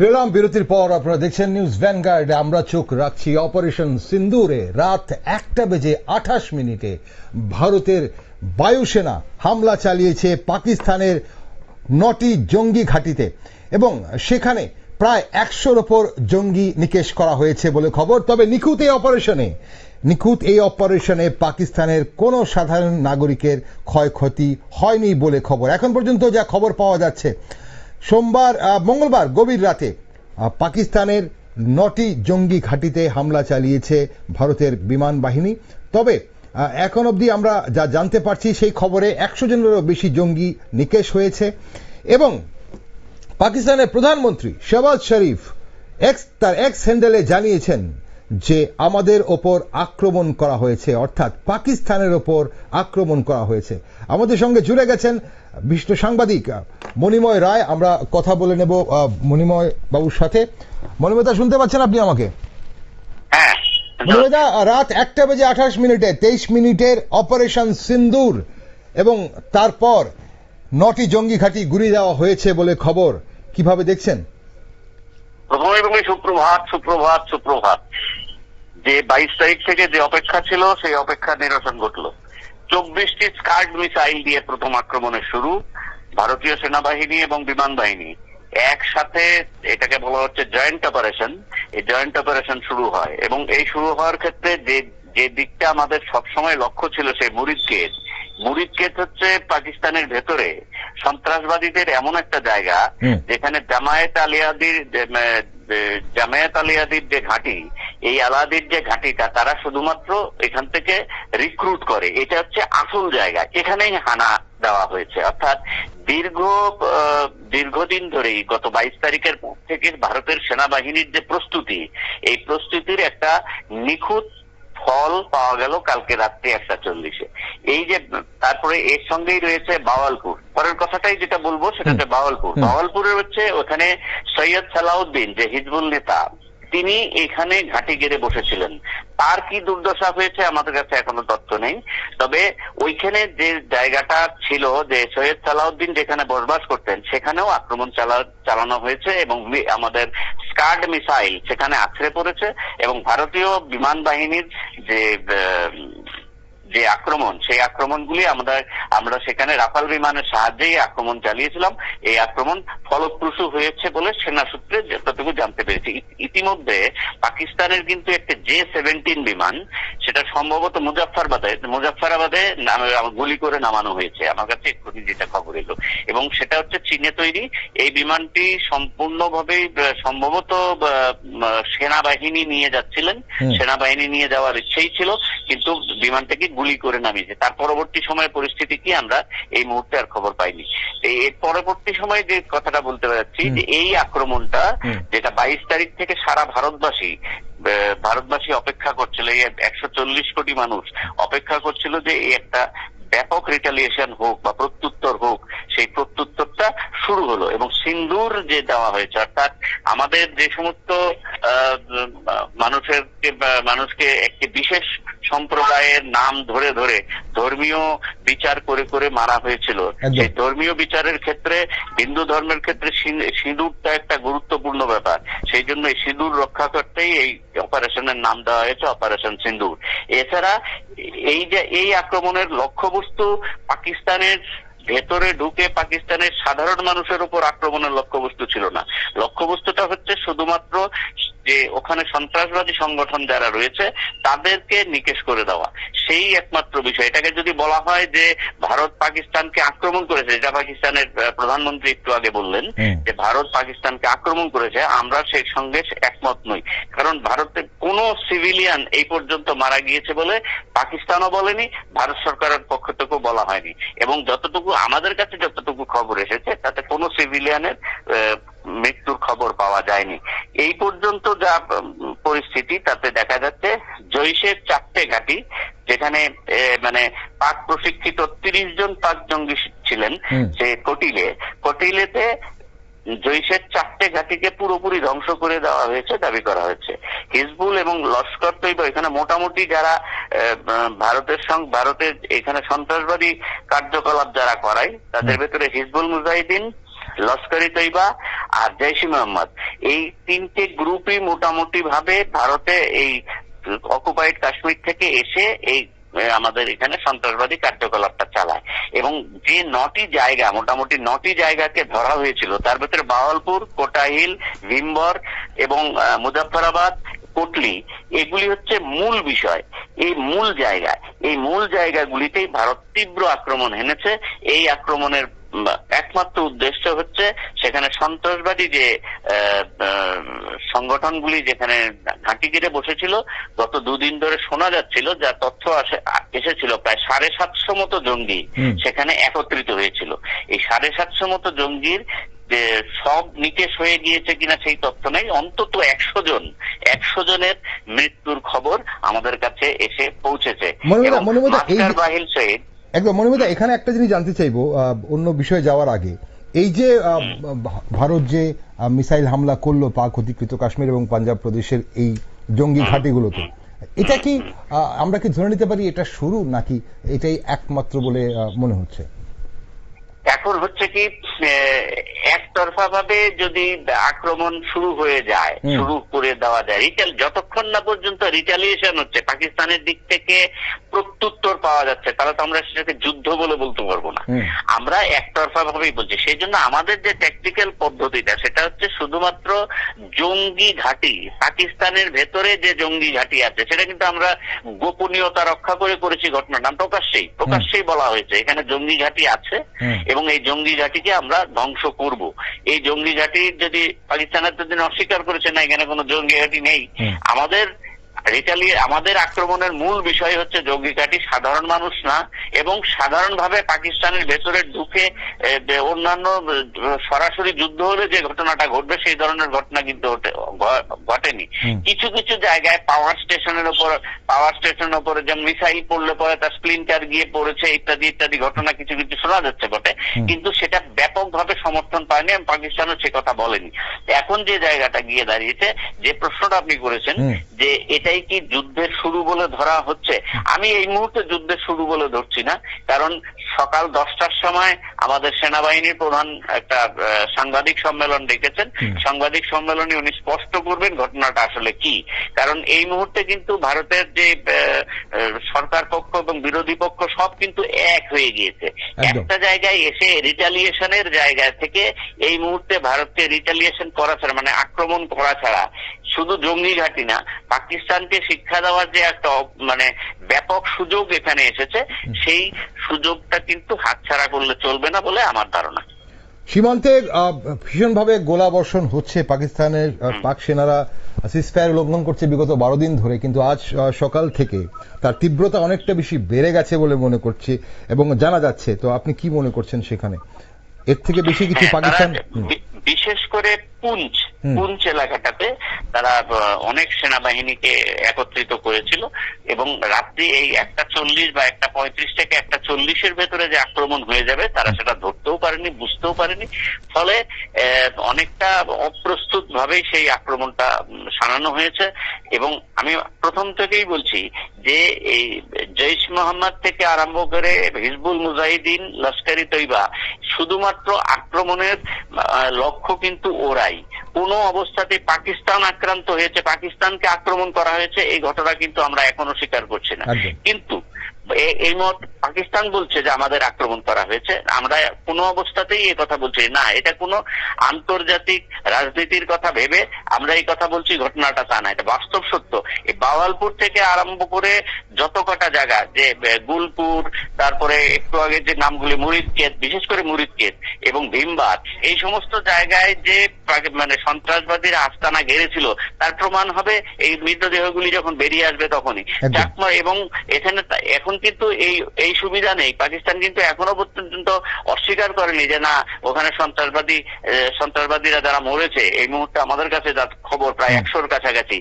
ফিরলাম বিরতির পর। আপনারা দেখছেন নিউজ ভ্যানগার্ডে। আমরা চোখ রাখছি অপারেশন সিন্দুরে। রাত 1:28 ভারতের বায়ুসেনা হামলা চালিয়েছে পাকিস্তানের 9টি জঙ্গি ঘাঁটিতে এবং সেখানে প্রায় 100-র ওপর জঙ্গি নিকেশ করা হয়েছে বলে খবর। তবে নিখুঁত এই অপারেশনে পাকিস্তানের কোনো সাধারণ নাগরিকের ক্ষয়ক্ষতি হয়নি বলে খবর। এখন পর্যন্ত যা খবর পাওয়া যাচ্ছে, মঙ্গলবার গভীর রাতে পাকিস্তানের 9টি জঙ্গি ঘাঁটিতে হামলা চালিয়েছে ভারতের বিমান বাহিনী। তবে এখন অবধি আমরা যা জানতে পারছি সেই খবরে 100 জনেরও বেশি জঙ্গি নিকেশ হয়েছে এবং পাকিস্তানের প্রধানমন্ত্রী শেহবাজ শরীফ তার এক্স হ্যান্ডেলে জানিয়েছেন যে আমাদের ওপর আক্রমণ করা হয়েছে, অর্থাৎ পাকিস্তানের ওপর আক্রমণ করা হয়েছে। আমাদের সঙ্গে জুড়ে গেছেন বিশিষ্ট সাংবাদিক মণিময় রায়। আমরা কথা বলে নেব মণিময় বাবুর সাথে। মণিময়দা, শুনতে পাচ্ছেন আপনি আমাকে? হ্যাঁ মণিময়দা, রাত 1:28 23 মিনিটের অপারেশন সিন্দুর এবং তারপর 9টি জঙ্গি ঘাঁটি গুঁড়িয়ে দেওয়া হয়েছে বলে খবর। কিভাবে দেখছেন? প্রথমে সুপ্রভাত। যে 22 তারিখ থেকে যে অপেক্ষা ছিল সেই অপেক্ষা নিরসন ঘটল। 24টি স্কার্ড মিসাইল দিয়ে প্রথম আক্রমণের শুরু। ভারতীয় সেনাবাহিনী এবং বিমান বাহিনী একসাথে, এটাকে বলা হচ্ছে জয়েন্ট অপারেশন, এই জয়েন্ট অপারেশন শুরু হয় এবং এই শুরু হওয়ার ক্ষেত্রে যে দিকটা আমাদের সবসময় লক্ষ্য ছিল সেই মুরিদ কেস হচ্ছে পাকিস্তানের ভেতরে সন্ত্রাসবাদীদের এমন একটা জায়গা যেখানে জামায়াত আলিয়াদির যে ঘাঁটি, এই আলাদির যে ঘাঁটিটা, তারা শুধুমাত্র এখান থেকে রিক্রুট করে। এটা হচ্ছে আসল জায়গা, এখানেই হানা দেওয়া হয়েছে। অর্থাৎ দীর্ঘদিন ধরেই গত 22 তারিখের পর থেকে ভারতের সেনাবাহিনীর যে প্রস্তুতি, এই প্রস্তুতির একটা নিখুঁত ফল পাওয়া গেল কালকে রাত্রি 1:40-এ। এই যে তারপরে এর সঙ্গেই রয়েছে বাওয়ালপুর। পরের কথাটাই যেটা বলবো সেটা হচ্ছে বাওয়ালপুরের হচ্ছে ওখানে সৈয়দ সালাউদ্দিন, যে হিজবুল নেতা, তিনি এখানে ঘাঁটি গেড়ে বসেছিলেন। তার কি দুর্দশা হয়েছে আমাদের কাছে এখনো তথ্য নেই। তবে ওইখানে যে জায়গাটা ছিল, যে সৈয়দ সালাউদ্দিন যেখানে বসবাস করতেন, সেখানেও আক্রমণ চালানো হয়েছে এবং আমাদের স্কার্ড মিসাইল সেখানে আছড়ে পড়েছে এবং ভারতীয় বিমান বাহিনীর যে আক্রমণ, সেই আক্রমণগুলি আমরা সেখানে রাফাল বিমানের সাহায্যেই আক্রমণ চালিয়েছিলাম। এই আক্রমণ ফলপ্রসূ হয়েছে বলে সেনা সূত্রে যতটুকু জানতে পেরেছি। ইতিমধ্যে পাকিস্তানের কিন্তু একটা J-17 বিমান, সেটা সম্ভবত মুজাফফরাবাদে গুলি করে নামানো হয়েছে, আমার কাছে এক্ষুনি যেটা খবর এলো, এবং সেটা হচ্ছে চীনে তৈরি। এই বিমানটি সম্পূর্ণভাবেই সম্ভবত সেনাবাহিনী নিয়ে যাচ্ছিলেন, সেনাবাহিনী নিয়ে যাওয়ার ইচ্ছেই ছিল, কিন্তু বিমানটাকে গুলি করে নামিয়েছে। তার পরবর্তী সময়ের পরিস্থিতি কি আমরা এই মুহূর্তে আর খবর পাইনি। এর পরবর্তী সময়ে যে কথাটা বলতে পারছি, যে এই আক্রমণটা যেটা 22 তারিখ থেকে সারা ভারতবাসী অপেক্ষা করছিল, এই 140 কোটি মানুষ অপেক্ষা করছিল যে এই একটা ব্যাপক রিটালিয়েশন হোক বা প্রত্যুত্তর হোক। সেই প্রত্যুত্তরটা শুরু হলো এবং সিন্দুর যে দেওয়া হয়েছে, অর্থাৎ আমাদের যে সমস্ত মানুষকে একটি বিশেষ সম্প্রদায়ের নাম ধরে ধর্মীয় বিচার করে মারা হয়েছিল, সেই ধর্মীয় বিচারের ক্ষেত্রে, হিন্দু ধর্মের ক্ষেত্রে সিঁদুরটা একটা গুরুত্বপূর্ণ ব্যাপার। সেই জন্য এই সিঁদুর রক্ষা করতেই এই অপারেশনের নাম দেওয়া হয়েছে অপারেশন সিন্দুর। এছাড়া এই আক্রমণের লক্ষ্যবস্তু পাকিস্তানের ভেতরে ঢুকে পাকিস্তানের সাধারণ মানুষের উপর আক্রমণের লক্ষ্যবস্তু ছিল না। লক্ষ্যবস্তুটা হচ্ছে শুধুমাত্র যে ওখানে সন্ত্রাসবাদী সংগঠন যারা রয়েছে তাদেরকে নিকেশ করে দেওয়া, সেই একমাত্র বিষয়। এটাকে যদি বলা হয় যে ভারত পাকিস্তানকে আক্রমণ করেছে, যেটা পাকিস্তানের প্রধানমন্ত্রী একটু আগে বললেন যে ভারত পাকিস্তানকে আক্রমণ করেছে, আমরা সেই সঙ্গে একমত নই। কারণ ভারতের কোনো সিভিলিয়ান এই পর্যন্ত মারা গিয়েছে বলে পাকিস্তানও বলেনি, ভারত সরকারের পক্ষ থেকেও বলা হয়নি, এবং আমাদের কাছে যতটুকু খবর এসেছে তাতে কোনো সিভিলিয়ানের মৃত্যুর খবর পাওয়া যায়নি। এই পর্যন্ত যা পরিস্থিতি তাতে দেখা যাচ্ছে জৈশের 4টে ঘাঁটি, যেখানে পাক প্রশিক্ষিত 30 জন পাক জঙ্গি ছিলেন, সে কটিলেতে জৈশের 4টে ঘাঁটিকে পুরোপুরি ধ্বংস করে দেওয়া হয়েছে দাবি করা হচ্ছে। হিজবুল এবং লস্কর তৈবা, এখানে মোটামুটি যারা ভারতের এখানে সন্ত্রাসবাদী কার্যকলাপ যারা করায়, তাদের ভেতরে হিজবুল মুজাহিদিন, লস্কর-ই তৈবা আর জৈশ-ই-মোহাম্মদ, এই তিনটে গ্রুপই মোটামুটি ভাবে ভারতে এই অকুপাইড কাশ্মীর থেকে এসে এই আমাদের এখানে সন্ত্রাসবাদী কার্যকলাপটা চালায়। এবং যে 9টি জায়গা, মোটামুটি 9টি জায়গাকে ধরা হয়েছিল, তার ভিতরে বাওয়ালপুর, কোটাহিল, ভিমবর এবং মুজাফফরাবাদ, কোটলি, এগুলি হচ্ছে মূল বিষয়। এই মূল জায়গাগুলিতেই ভারত তীব্র আক্রমণ এনেছে। এই আক্রমণের একমাত্র উদ্দেশ্য হচ্ছে সেখানে সন্ত্রাসবাদী যে সংগঠনগুলি যেখানে ঘাঁটি গিরে বসেছিল, গত দুদিন ধরে শোনা যাচ্ছিল, যা তথ্য এসেছিল, প্রায় 750 মতো জঙ্গি সেখানে একত্রিত হয়েছিল। এই 750 মতো জঙ্গির যে সব নিকেশ হয়ে গিয়েছে কিনা সেই তথ্য নেই, অন্তত 100 জনের মৃত্যুর খবর আমাদের কাছে এসে পৌঁছেছে। বাহিল শহীদ একদম। মনিমুদা, এখানে একটা জিনিস জানতে চাইবো অন্য বিষয়ে যাওয়ার আগে, এই যে ভারত যে মিসাইল হামলা করলো পাক অধিকৃত কাশ্মীর এবং পাঞ্জাব প্রদেশের এই জঙ্গি ঘাঁটিগুলোতে, এটা কি আমরা কি ধরে নিতে পারি এটা শুরু, নাকি এটাই একমাত্র বলে মনে হচ্ছে? এখন হচ্ছে কি, একতরফা ভাবে যদি আক্রমণ শুরু হয়ে যায়, শুরু করে দেওয়া যায়, যতক্ষণ না পর্যন্ত রিটালিয়েশন হচ্ছে, পাকিস্তানের দিক থেকে প্রত্যুত্তর পাওয়া যাচ্ছে, তাহলে তো আমরা সেটাকে যুদ্ধ বলে বলতে পারবো না। আমরা একতরফা ভাবেই বলছি। সেই জন্য আমাদের যে ট্যাকটিক্যাল পদ্ধতিটা, সেটা হচ্ছে শুধুমাত্র জঙ্গি ঘাঁটি, পাকিস্তানের ভেতরে যে জঙ্গি ঘাঁটি আছে, সেটা কিন্তু আমরা গোপনীয়তা রক্ষা করে করেছি। ঘটনাটা প্রকাশ্যেই বলা হয়েছে এখানে জঙ্গি ঘাঁটি আছে এবং এই জঙ্গি ঘাঁটিকে আমরা ধ্বংস করব। এই জঙ্গি ঘাঁটি যদি পাকিস্তানের যদি অস্বীকার করেছে না এখানে কোনো জঙ্গি ঘাঁটি নেই, আমাদের আক্রমণের মূল বিষয় হচ্ছে জঙ্গি ঘাঁটি, সাধারণ মানুষ না। এবং সাধারণভাবে পাকিস্তানের ভেতরে ঢুকে অন্যান্য সরাসরি যুদ্ধ হলে যে ঘটনাটা ঘটবে সেই ধরনের ঘটনা কিন্তু ঘটেনি। কিছু কিছু জায়গায় পাওয়ার স্টেশনের উপরে যেমন মিসাইল পড়লে পরে তার স্প্লিন্টার গিয়ে পড়েছে, ইত্যাদি ঘটনা কিছু কিছু শোনা যাচ্ছে বটে, কিন্তু সেটা ব্যাপকভাবে সমর্থন পায়নি এবং পাকিস্তানও সে কথা বলেনি। এখন যে জায়গাটা গিয়ে দাঁড়িয়েছে, যে প্রশ্নটা আপনি করেছেন যে এটাই কি যুদ্ধের শুরু বলে ধরা হচ্ছে, আমি এই মুহূর্তে যুদ্ধের শুরু বলে ধরছি না। কারণ সকাল 10টার সময় আমাদের সেনাবাহিনীর প্রধান একটা সাংবাদিক সম্মেলন ডেকেছেন। সাংবাদিক সম্মেলনে উনি স্পষ্ট করবেন ঘটনাটা আসলে কি। কারণ এই মুহূর্তে কিন্তু ভারতের যে সরকার পক্ষ এবং বিরোধী পক্ষ সব কিন্তু এক হয়ে গিয়েছে। একটা জায়গায় এসে রিটালিয়েশনের জায়গা থেকে এই মুহূর্তে ভারতকে রিটালিয়েশন করা ছাড়া, মানে আক্রমণ করা ছাড়া, শুধু জঙ্গি ঘাঁটি না, পাকিস্তানকে শিক্ষা দেওয়ার যে একটা মানে ব্যাপক সুযোগ এখানে এসেছে, সেই সুযোগটা কিন্তু হাতছাড়া করলে চলবে না বলে আমার ধারণা। সীমান্তে ভীষণভাবে গোলা বর্ষণ হচ্ছে, পাকিস্তানের পাক সেনারা সিজফায়ার উল্লঙ্ঘন করছে বিগত 12 দিন ধরে, কিন্তু আজ সকাল থেকে তার তীব্রতা অনেকটা বেশি বেড়ে গেছে বলে মনে করছি এবং জানা যাচ্ছে। তো আপনি কি মনে করছেন সেখানে এর থেকে বেশি কিছু পাকিস্তান, বিশেষ করে পুঞ্চ এলাকাটাতে তারা অনেক সেনাবাহিনীকে একত্রিত করেছিল এবং রাত্রি এই 1:40 বা 1:35 থেকে 1:40 ভেতরে যে আক্রমণ হয়ে যাবে তারা সেটা ধরতেও পারেনি, বুঝতেও পারেনি। ফলে অনেকটা অপ্রস্তুত ভাবেই সেই আক্রমণটা সানানো হয়েছে। এবং আমি প্রথম থেকেই বলছি যে এই জৈশ মোহাম্মদ থেকে আরম্ভ করে হিজবুল মুজাহিদিন, লস্করি তৈবা, শুধুমাত্র আক্রমণের লক্ষ্য কিন্তু ওরাই। কোনো অবস্থাতে পাকিস্তান আক্রান্ত হয়েছে, পাকিস্তানকে আক্রমণ করা হয়েছে, এই ঘটনা কিন্তু আমরা এখনো স্বীকার করছি না। কিন্তু এই মত পাকিস্তান বলছে যে আমাদের আক্রমণ করা হয়েছে, আমরা কোনো অবস্থাতেই এই কথা বলছি না। এটা কোনো আন্তর্জাতিক রাজনীতির কথা ভেবে আমরা এই কথা বলছি, ঘটনাটা তা না, এটা বাস্তব সত্য। এই বাওয়ালপুর থেকে আরম্ভ করে যত কটা জায়গা, যে গুলপুর, তারপরে একটু আগে যে নামগুলি মুরিদকেত, বিশেষ করে মুরিদকেত এবং ভীমবার, এই সমস্ত জায়গায় যে মানে সন্ত্রাসবাদীরা আস্তানা ঘেরেছিল তার প্রমাণ হবে এই মৃতদেহগুলি যখন বেরিয়ে আসবে তখনই। এবং এখানে এখন কিন্তু এই সুবিধা নেই। পাকিস্তান কিন্তু এখনো পর্যন্ত অস্বীকার করেনি যে না, ওখানে সন্ত্রাসবাদীরা যারা মরেছে, এই মুহূর্তে আমাদের কাছে যা খবর প্রায় 100-র কাছাকাছি,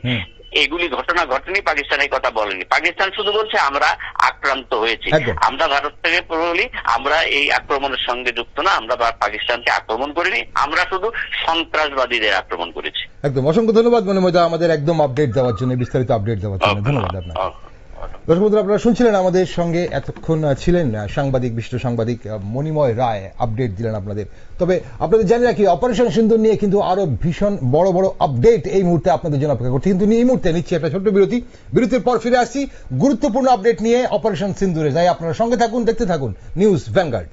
এইগুলি ঘটনা ঘটেনি, পাকিস্তান এই কথা বলেনি। পাকিস্তান শুধু বলছে আমরা আক্রান্ত হয়েছি। আমরা ভারত থেকে বলি আমরা এই আক্রমণের সঙ্গে যুক্ত না, আমরা পাকিস্তানকে আক্রমণ করিনি, আমরা শুধু সন্ত্রাসবাদীদের আক্রমণ করেছি। একদম। অসংখ্য ধন্যবাদ মনিমুদা আমাদের একদম আপডেট দেওয়ার জন্য, বিস্তারিত আপডেট দেওয়ার জন্য। ধন্যবাদ আপনাকে। দর্শক বন্ধুরা, আপনারা শুনছিলেন, আমাদের সঙ্গে এতক্ষণ ছিলেন সাংবাদিক, বিশিষ্ট সাংবাদিক মণিময় রায়, আপডেট দিলেন আপনাদের। তবে আপনাদের জানি রাখি, অপারেশন সিন্দুর নিয়ে কিন্তু আরো ভীষণ বড় বড় আপডেট এই মুহূর্তে আপনাদের জন্য অপেক্ষা করছে, কিন্তু এই মুহূর্তে নিচ্ছি একটা ছোট্ট বিরতি। বিরতির পর ফিরে আসছি গুরুত্বপূর্ণ আপডেট নিয়ে অপারেশন সিন্দুরে। যাই আপনারা সঙ্গে থাকুন, দেখতে থাকুন নিউজ ভ্যানগার্ড।